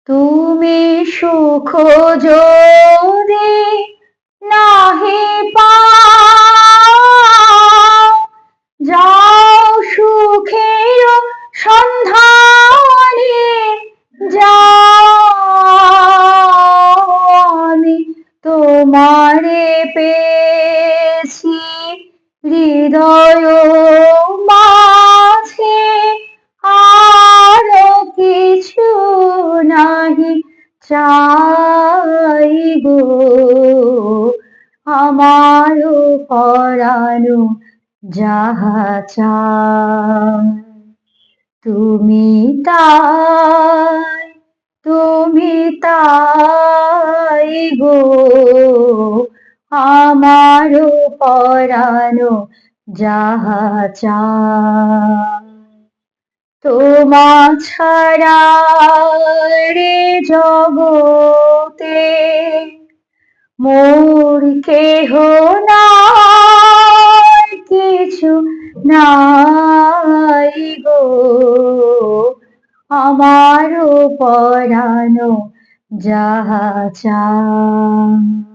তুমি সুখ যদি নাহি পাও, যাও সুখের সন্ধানে যাও। আমি তোমারে পেয়েছি হৃদয় মাঝে, আর কিছু নাহি চাই গো। আমার পরানো যাহা চায় তুমি তাই, তুমি তাই গো। আমার পরানো যাহা চায় তোমা ছাড়া রে জগতে মোর কেহ নাই, কিছু নাই গো। আমার পরানো যাহা চায়।